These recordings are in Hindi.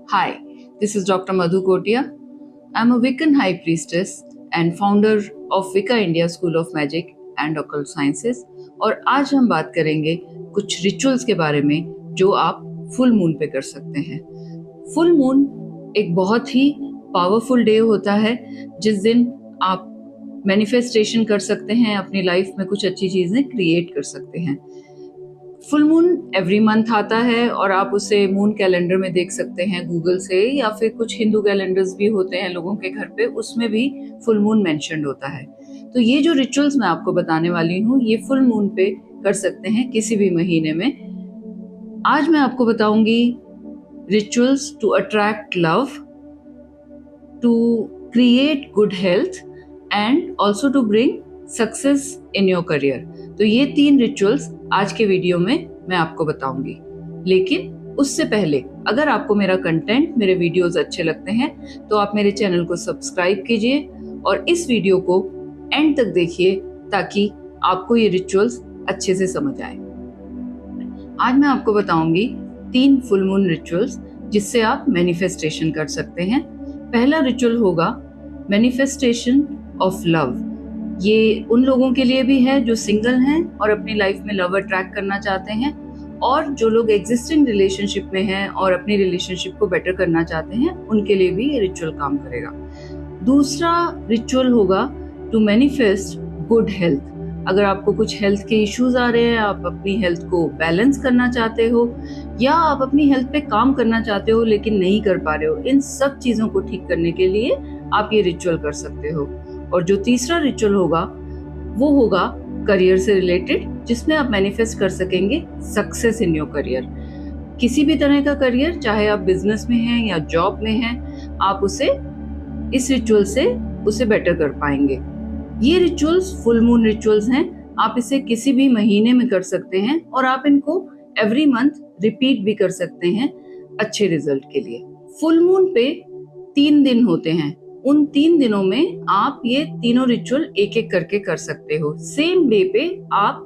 Hi, this is Dr. Madhu Kotia. I'm a Wiccan High Priestess and founder of Wicca India School of Magic and Occult Sciences और आज हम बात करेंगे कुछ रिचुअल्स के बारे में जो आप फुल मून पे कर सकते हैं। फुल मून एक बहुत ही पावरफुल डे होता है जिस दिन आप मैनिफेस्टेशन कर सकते हैं, अपनी लाइफ में कुछ अच्छी चीज़ें क्रिएट कर सकते हैं। फुल मून एवरी मंथ आता है और आप उसे मून कैलेंडर में देख सकते हैं गूगल से, या फिर कुछ हिंदू कैलेंडर्स भी होते हैं लोगों के घर पे, उसमें भी फुल मून मेंशन्ड होता है। तो ये जो रिचुअल्स मैं आपको बताने वाली हूँ ये फुल मून पे कर सकते हैं किसी भी महीने में। आज मैं आपको बताऊंगी rituals to attract love, to create good health and also to bring success in your career. तो ये 3 रिचुअल्स आज के वीडियो में मैं आपको बताऊंगी। लेकिन उससे पहले अगर आपको मेरा कंटेंट, मेरे वीडियोस अच्छे लगते हैं तो आप मेरे चैनल को सब्सक्राइब कीजिए और इस वीडियो को एंड तक देखिए ताकि आपको ये रिचुअल्स अच्छे से समझ आए। आज मैं आपको बताऊंगी 3 फुल मून रिचुअल्स जिससे आप मैनिफेस्टेशन कर सकते हैं। पहला रिचुअल होगा मैनिफेस्टेशन ऑफ लव। ये उन लोगों के लिए भी है जो सिंगल हैं और अपनी लाइफ में लव अट्रैक्ट करना चाहते हैं, और जो लोग एग्जिस्टिंग रिलेशनशिप में हैं और अपनी रिलेशनशिप को बेटर करना चाहते हैं उनके लिए भी ये रिचुअल काम करेगा। दूसरा रिचुअल होगा टू मैनिफेस्ट गुड हेल्थ। अगर आपको कुछ हेल्थ के इश्यूज आ रहे हैं, आप अपनी हेल्थ को बैलेंस करना चाहते हो या आप अपनी हेल्थ पे काम करना चाहते हो लेकिन नहीं कर पा रहे हो, इन सब चीज़ों को ठीक करने के लिए आप ये रिचुअल कर सकते हो। और जो तीसरा रिचुअल होगा वो होगा करियर से रिलेटेड, जिसमें आप मैनिफेस्ट कर सकेंगे सक्सेस इन योर करियर। किसी भी तरह का करियर, चाहे आप बिजनेस में हैं या जॉब में हैं, आप उसे इस रिचुअल से उसे बेटर कर पाएंगे। ये रिचुअल्स फुल मून रिचुअल्स हैं। आप इसे किसी भी महीने में कर सकते हैं और आप इनको एवरी मंथ रिपीट भी कर सकते हैं अच्छे रिजल्ट के लिए। फुल मून पे 3 दिन होते हैं। उन 3 दिनों में आप ये तीनों रिचुअल एक एक करके कर सकते हो। सेम डे पे आप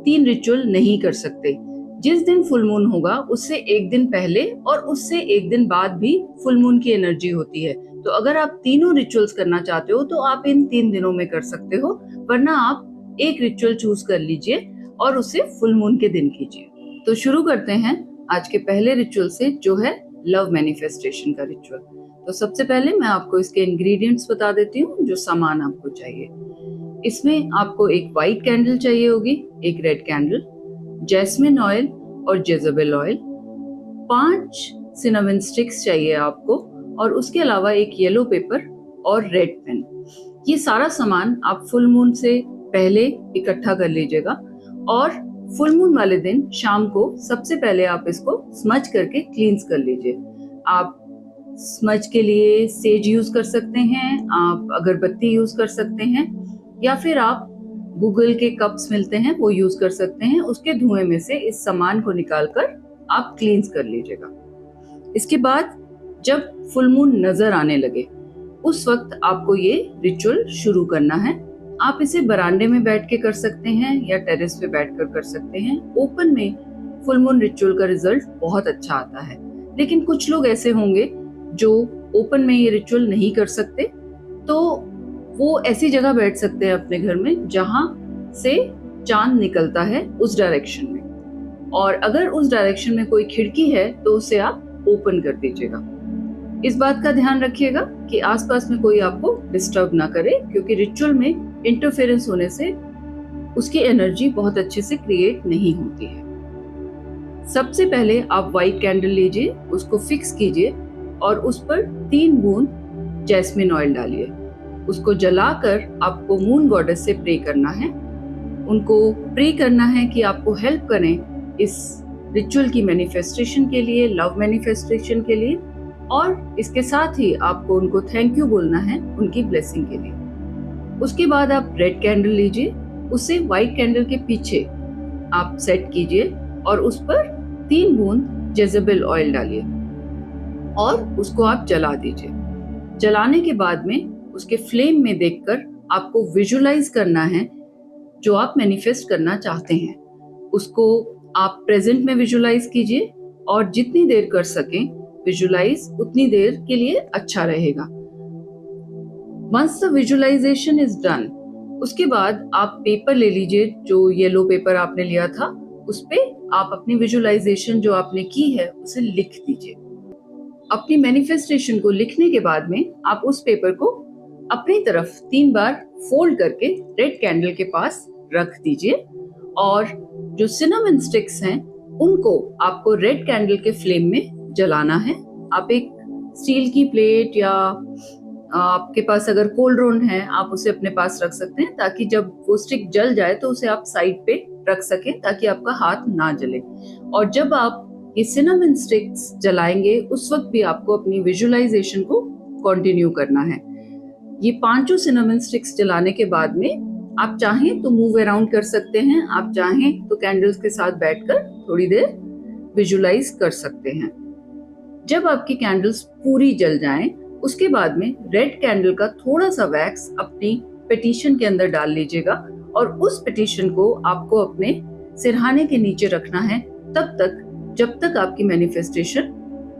3 रिचुअल नहीं कर सकते। जिस दिन फुल मून होगा उससे एक दिन पहले और उससे एक दिन बाद भी फुल मून की एनर्जी होती है। तो अगर आप तीनों रिचुअल्स करना चाहते हो तो आप इन 3 दिनों में कर सकते हो, वरना आप एक रिचुअल चूज कर लीजिए और उसे फुल मून के दिन कीजिए। तो शुरू करते हैं आज के पहले रिचुअल से, जो है लव मैनिफेस्टेशन का रिचुअल। तो सबसे पहले मैं आपको इसके इंग्रेडिएंट्स बता देती हूँ, जो सामान आपको चाहिए। इसमें आपको एक व्हाइट कैंडल चाहिए होगी, एक रेड कैंडल, जैस्मिन ऑयल और जेजबेल ऑयल, 5 सिनेमन स्टिक्स चाहिए आपको, और उसके अलावा एक येलो पेपर और रेड पेन। ये सारा सामान आप फुल मून से पहले इकट्ठा कर लीजिएगा और फुल मून वाले दिन शाम को सबसे पहले आप इसको स्मज करके क्लींस कर लीजिए। आप स्मज के लिए सेज यूज कर सकते हैं, आप अगरबत्ती यूज कर सकते हैं, या फिर आप गूगल के कप्स मिलते हैं वो यूज कर सकते हैं। उसके धुएं में से इस सामान को निकालकर आप क्लींस कर लीजिएगा। इसके बाद जब फुल मून नजर आने लगे उस वक्त आपको ये रिचुअल शुरू करना है। आप इसे बरामदे में बैठ के कर सकते हैं या टेरेस पे बैठकर कर सकते हैं। ओपन में फुल मून रिचुअल का रिजल्ट बहुत अच्छा आता है, लेकिन कुछ लोग ऐसे होंगे जो ओपन में ये रिचुअल नहीं कर सकते, तो वो ऐसी जगह बैठ सकते हैं अपने घर में जहां से चांद निकलता है उस डायरेक्शन में, और अगर उस डायरेक्शन में कोई खिड़की है तो उसे आप ओपन कर दीजिएगा। इस बात का ध्यान रखिएगा कि आसपास में कोई आपको डिस्टर्ब ना करे, क्योंकि रिचुअल में इंटरफेरेंस होने से उसकी एनर्जी बहुत अच्छे से क्रिएट नहीं होती है। सबसे पहले आप व्हाइट कैंडल लीजिए, उसको फिक्स कीजिए और उस पर 3 बूंद जैस्मिन ऑयल डालिए। उसको जलाकर आपको मून गॉडेस से प्रे करना है। उनको प्रे करना है कि आपको हेल्प करें इस रिचुअल की मैनिफेस्टेशन के लिए, लव मैनिफेस्टेशन के लिए, और इसके साथ ही आपको उनको थैंक यू बोलना है उनकी ब्लेसिंग के लिए। उसके बाद आप रेड कैंडल लीजिए, उसे व्हाइट कैंडल के पीछे आप सेट कीजिए और उस पर 3 बूंद जेजबेल ऑयल डालिए और उसको आप जला दीजिए। जलाने के बाद में उसके फ्लेम में देखकर आपको विजुअलाइज करना है जो आप मैनिफेस्ट करना चाहते हैं। उसको आप प्रेजेंट में विजुअलाइज कीजिए और जितनी देर कर सकें विजुलाइज उतनी देर के लिए अच्छा रहेगा। Once the visualisation is done, उसके बाद आप पेपर ले लीजिए, जो येलो पेपर आपने लिया था, उस पे आप अपनी विजुअलाइजेशन जो आपने की है उसे लिख दीजिए। अपनी मैनिफेस्टेशन को लिखने के बाद में आप उस पेपर को अपनी तरफ 3 बार फोल्ड करके रेड कैंडल के पास रख दीजिए और जो सिनेमन स्टिक्स हैं उनको आपको रेड कैंडल के फ्लेम में जलाना है। आप एक स्टील की प्लेट या आपके पास अगर कोल्ड्रोन है आप उसे अपने पास रख सकते हैं, ताकि जब वो स्टिक जल जाए तो उसे आप साइड पे रख सकें ताकि आपका हाथ ना जले। और जब आप ये सिनेमन स्टिक्स जलाएंगे उस वक्त भी आपको अपनी विजुअलाइजेशन को कंटिन्यू करना है। ये 5 सिनेमन स्टिक्स जलाने के बाद में आप चाहें तो मूव अराउंड कर सकते हैं, आप चाहें तो कैंडल्स के साथ बैठकर थोड़ी देर विजुअलाइज कर सकते हैं। जब आपकी कैंडल्स पूरी जल जाएं, उसके बाद में रेड कैंडल का थोड़ा सा वैक्स अपनी पेटिशन के अंदर डाल लीजिएगा और उस पेटिशन को आपको अपने सिरहाने के नीचे रखना है तब तक जब तक आपकी मैनिफेस्टेशन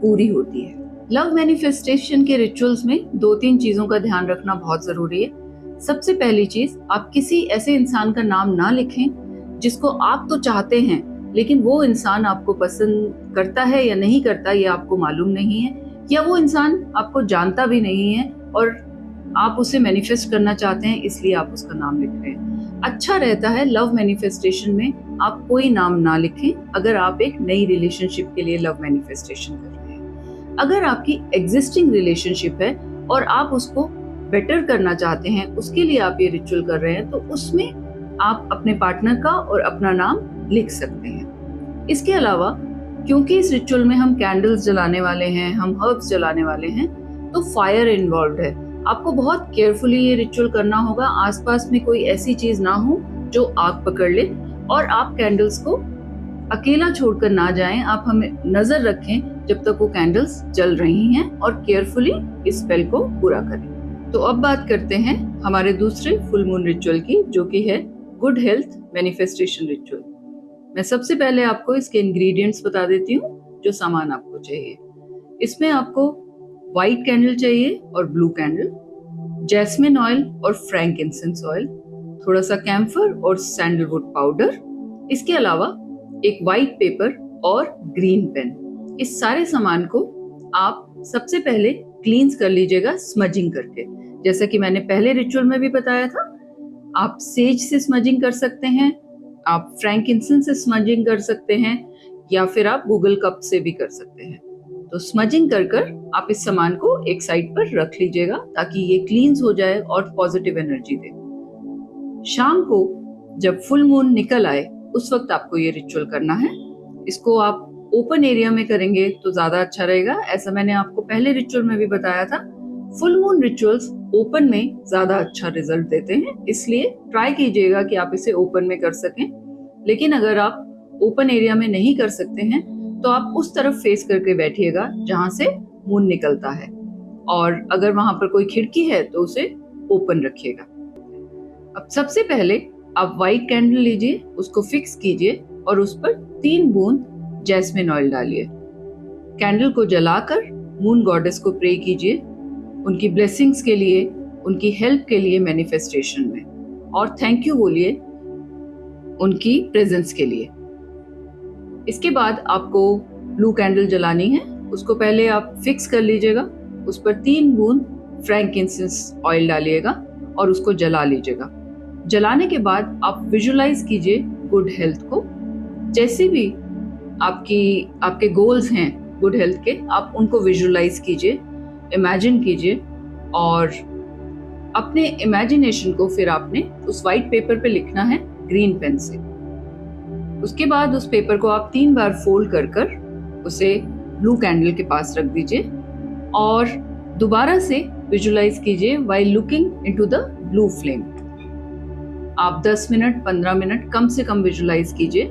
पूरी होती है। लव मैनिफेस्टेशन के रिचुअल्स में 2-3 चीजों का ध्यान रखना बहुत जरूरी है। सबसे पहली चीज, आप किसी ऐसे इंसान का नाम ना लिखें जिसको आप तो चाहते हैं लेकिन वो इंसान आपको पसंद करता है या नहीं करता ये आपको मालूम नहीं है, या वो इंसान आपको जानता भी नहीं है और आप उसे मैनिफेस्ट करना चाहते हैं इसलिए आप उसका नाम लिख रहे हैं। अच्छा रहता है लव मैनिफेस्टेशन में आप कोई नाम ना लिखें अगर आप एक नई रिलेशनशिप के लिए लव मैनिफेस्टेशन कर रहे हैं। अगर आपकी एग्जिस्टिंग रिलेशनशिप है और आप उसको बेटर करना चाहते हैं, उसके लिए आप ये रिचुअल कर रहे हैं, तो उसमें आप अपने पार्टनर का और अपना नाम लिख सकते हैं। इसके अलावा क्योंकि इस रिचुअल में हम कैंडल्स जलाने वाले हैं, हम हर्ब्स जलाने वाले हैं, तो फायर इन्वॉल्व है। आपको बहुत केयरफुली ये रिचुअल करना होगा। आसपास में कोई ऐसी चीज ना हो जो आग पकड़ ले और आप कैंडल्स को अकेला छोड़कर ना जाएं। आप हमें नजर रखें जब तक वो कैंडल्स जल रही हैं और केयरफुली इस स्पेल को पूरा करें। तो अब बात करते हैं हमारे दूसरे फुल मून रिचुअल की, जो कि है गुड हेल्थ मैनिफेस्टेशन रिचुअल। मैं सबसे पहले आपको इसके इंग्रेडिएंट्स बता देती हूँ जो सामान आपको चाहिए। इसमें आपको व्हाइट कैंडल चाहिए और ब्लू कैंडल, जैस्मिन ऑयल और फ्रैंकिंसेंस ऑयल, थोड़ा सा कैम्फर और सैंडलवुड पाउडर, इसके अलावा एक व्हाइट पेपर और ग्रीन पेन। इस सारे सामान को आप सबसे पहले क्लींस कर लीजिएगा स्मजिंग करके। जैसा कि मैंने पहले रिचुअल में भी बताया था, आप सेज से स्मजिंग कर सकते हैं, आप फ्रैंकिंसेंस से स्मजिंग कर सकते हैं, या फिर आप गूगल कप से भी कर सकते हैं। तो स्मजिंग कर कर आप इस सामान को एक साइड पर रख लीजिएगा ताकि ये क्लींस हो जाए और पॉजिटिव एनर्जी दे। शाम को जब फुल मून निकल आए उस वक्त आपको ये रिचुअल करना है। इसको आप ओपन एरिया में करेंगे तो ज्यादा अच्छा रहेगा। ऐसा मैंने आपको पहले रिचुअल में भी बताया था। फुल मून रिचुअल्स ओपन में ज्यादा अच्छा रिजल्ट देते हैं, इसलिए ट्राई कीजिएगा कि आप इसे ओपन में कर सकें। लेकिन अगर आप ओपन एरिया में नहीं कर सकते हैं तो आप उस तरफ फेस करके बैठिएगा जहां से मून निकलता है, और अगर वहां पर कोई खिड़की है तो उसे ओपन रखिएगा। अब सबसे पहले आप व्हाइट कैंडल लीजिए, उसको फिक्स कीजिए और उस पर 3 बूंद जैस्मिन ऑयल डालिए। कैंडल को जलाकर मून गॉडेस को प्रे कीजिए, उनकी ब्लेसिंग्स के लिए, उनकी हेल्प के लिए मैनिफेस्टेशन में, और थैंक यू बोलिए उनकी प्रेजेंस के लिए। इसके बाद आपको ब्लू कैंडल जलानी है। उसको पहले आप फिक्स कर लीजिएगा, उस पर 3 बूंद फ्रैंकिंसेंस ऑयल डालिएगा और उसको जला लीजिएगा। जलाने के बाद आप विजुअलाइज कीजिए गुड हेल्थ को। जैसे भी आपके गोल्स हैं गुड हेल्थ के, आप उनको विजुअलाइज कीजिए, इमेजिन कीजिए, और अपने इमेजिनेशन को फिर आपने उस व्हाइट पेपर पे लिखना है ग्रीन पेन से। उसके बाद उस पेपर को आप 3 बार फोल्ड कर कर उसे ब्लू कैंडल के पास रख दीजिए और दोबारा से विजुअलाइज कीजिए while looking into the blue flame. आप 10 मिनट 15 मिनट कम से कम विजुअलाइज कीजिए,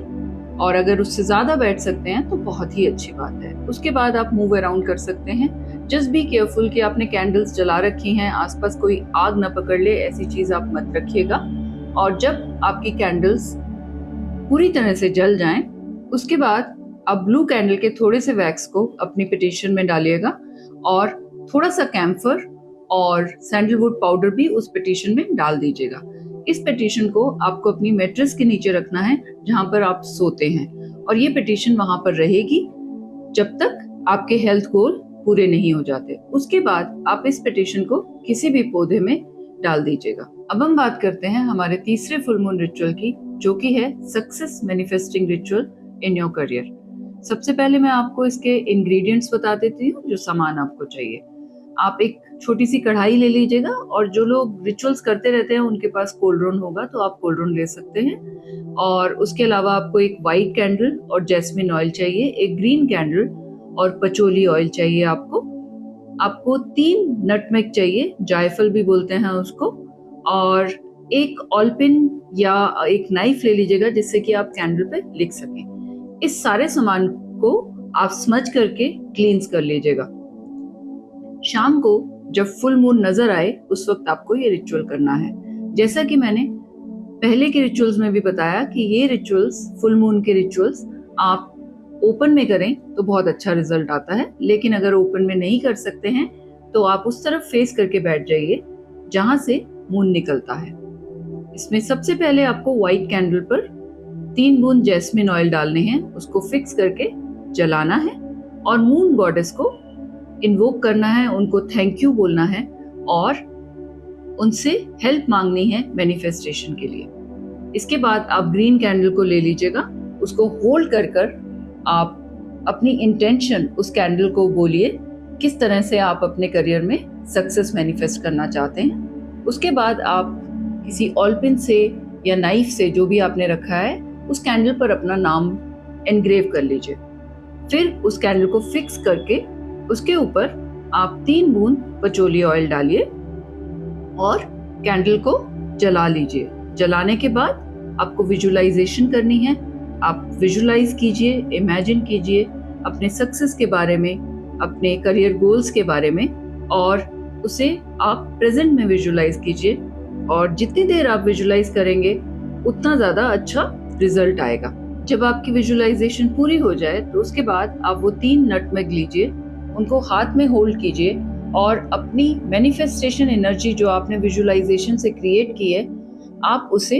और अगर उससे ज्यादा बैठ सकते हैं तो बहुत ही अच्छी बात है। उसके बाद आप मूव अराउंड कर सकते हैं। जस्ट बी केयरफुल कि आपने कैंडल्स जला रखी हैं, आसपास कोई आग न पकड़ ले, ऐसी चीज आप मत रखिएगा। और जब आपकी कैंडल्स पूरी तरह से जल जाएं, उसके बाद आप ब्लू कैंडल के थोड़े से वैक्स को अपनी पिटिशन में डालिएगा और थोड़ा सा कैम्फर और सैंडलवुड पाउडर भी उस पिटिशन में डाल दीजिएगा। इस पिटिशन को आपको अपनी मैट्रेस के नीचे रखना है जहां पर आप सोते हैं, और ये पिटिशन वहां पर रहेगी जब तक आपके हेल्थ गोल पूरे नहीं हो जाते। उसके बाद आप इस पिटिशन को किसी भी पौधे में डाल दीजिएगा। अब हम बात करते हैं हमारे तीसरे फुल मून रिचुअल की, जो कि है success manifesting ritual in your career. सबसे पहले मैं आपको इसके इंग्रेडिएंट्स बता देती हूँ, जो सामान आपको चाहिए। आप एक छोटी सी कढ़ाई ले लीजिएगा, और जो लोग रिचुअल्स करते रहते हैं उनके पास कोल्ड्रोन होगा तो आप कोल्ड्रोन ले सकते हैं। और उसके अलावा आपको एक वाइट कैंडल और जैस्मिन ऑयल चाहिए, एक ग्रीन कैंडल और पचोली ऑयल चाहिए आपको 3 नटमेग चाहिए, जायफल भी बोलते हैं उसको, और एक ऑलपिन या एक नाइफ ले लीजिएगा जिससे कि आप कैंडल पे लिख सकें। इस सारे सामान को आप स्मज करके क्लींस कर लीजिएगा। शाम को जब फुल मून नजर आए उस वक्त आपको ये रिचुअल करना है। जैसा कि मैंने पहले के रिचुअल्स में भी बताया कि ये रिचुअल्स, फुल मून के रिचुअल्स आप ओपन में करें तो बहुत अच्छा रिजल्ट आता है, लेकिन अगर ओपन में नहीं कर सकते हैं तो आप उस तरफ फेस करके बैठ जाइए जहां से मून निकलता है। इसमें सबसे पहले आपको व्हाइट कैंडल पर 3 बूंद जैस्मिन ऑयल डालने हैं, उसको फिक्स करके जलाना है और मून गॉडेस को इन्वोक करना है, उनको थैंक यू बोलना है और उनसे हेल्प मांगनी है मैनिफेस्टेशन के लिए। इसके बाद आप ग्रीन कैंडल को ले लीजिएगा, उसको होल्ड कर आप अपनी इंटेंशन उस कैंडल को बोलिए, किस तरह से आप अपने करियर में सक्सेस मैनिफेस्ट करना चाहते हैं। उसके बाद आप किसी ऑलपिन से या नाइफ से, जो भी आपने रखा है, उस कैंडल पर अपना नाम एनग्रेव कर लीजिए। फिर उस कैंडल को फिक्स करके उसके ऊपर आप 3 बूंद पचोली ऑयल डालिए और कैंडल को जला लीजिए। जलाने के बाद आपको विजुअलाइजेशन करनी है। आप विजुअलाइज कीजिए, इमेजिन कीजिए अपने सक्सेस के बारे में, अपने करियर गोल्स के बारे में, और उसे आप प्रेजेंट में विजुअलाइज कीजिए। और जितनी देर आप विजुअलाइज करेंगे उतना ज़्यादा अच्छा रिजल्ट आएगा। जब आपकी विजुअलाइजेशन पूरी हो जाए तो उसके बाद आप वो 3 नटमेग लीजिए, उनको हाथ में होल्ड कीजिए और अपनी मैनिफेस्टेशन एनर्जी जो आपने विजुअलाइजेशन से क्रिएट की है, आप उसे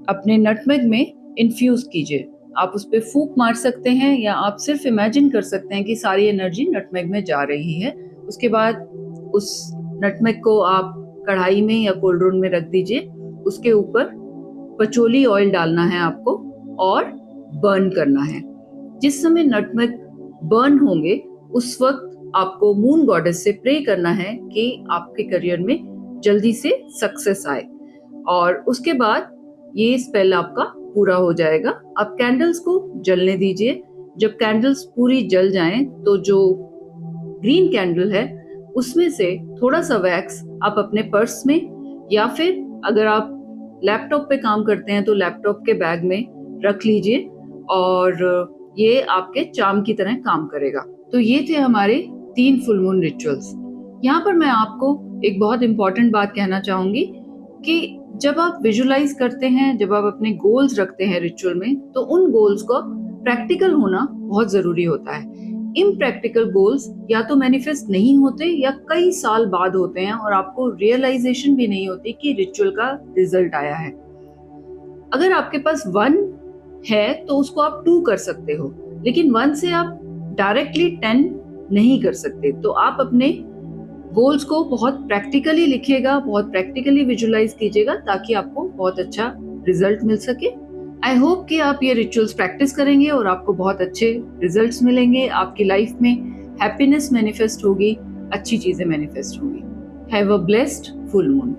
अपने नटमेग में इन्फ्यूज कीजिए। आप उस पर फूंक मार सकते हैं या आप सिर्फ इमेजिन कर सकते हैं कि सारी एनर्जी नटमेग में जा रही है। उसके बाद उस नटमेग को आप कढ़ाई में या कोल्ड्रोन में रख दीजिए। उसके ऊपर पचोली ऑयल डालना है आपको और बर्न करना है। जिस समय नटमेग बर्न होंगे उस वक्त आपको मून गॉडेस से प्रे करना है कि आपके करियर में जल्दी से सक्सेस आए, और उसके बाद ये स्पेल आपका पूरा हो जाएगा। आप कैंडल्स को जलने दीजिए। जब कैंडल्स पूरी जल जाएं तो जो ग्रीन कैंडल है उसमें से थोड़ा सा वैक्स आप अपने पर्स में, या फिर अगर आप लैपटॉप पे काम करते हैं तो लैपटॉप के बैग में रख लीजिए, और ये आपके चार्म की तरह काम करेगा। तो ये थे हमारे 3 फुल मून रिचुअल्स। यहाँ पर मैं आपको एक बहुत इंपॉर्टेंट बात कहना चाहूंगी कि जब आप विजुअलाइज करते हैं, जब आप अपने गोल्स रखते हैं रिचुअल में, तो उन गोल्स को प्रैक्टिकल होना बहुत जरूरी होता है। इम्प्रैक्टिकल गोल्स या तो मैनिफेस्ट नहीं होते या कई साल बाद होते हैं और आपको रियलाइजेशन भी नहीं होती कि रिचुअल का रिजल्ट आया है। अगर आपके पास 1 है तो उसको आप 2 कर सकते हो, लेकिन 1 से आप डायरेक्टली 10 नहीं कर सकते। तो आप अपने गोल्स को बहुत प्रैक्टिकली लिखिएगा, बहुत प्रैक्टिकली विजुअलाइज कीजिएगा, ताकि आपको बहुत अच्छा रिजल्ट मिल सके। आई होप कि आप ये रिचुअल्स प्रैक्टिस करेंगे और आपको बहुत अच्छे रिजल्ट्स मिलेंगे। आपकी लाइफ में हैप्पीनेस मैनिफेस्ट होगी, अच्छी चीजें मैनिफेस्ट होंगी। Have a blessed full moon.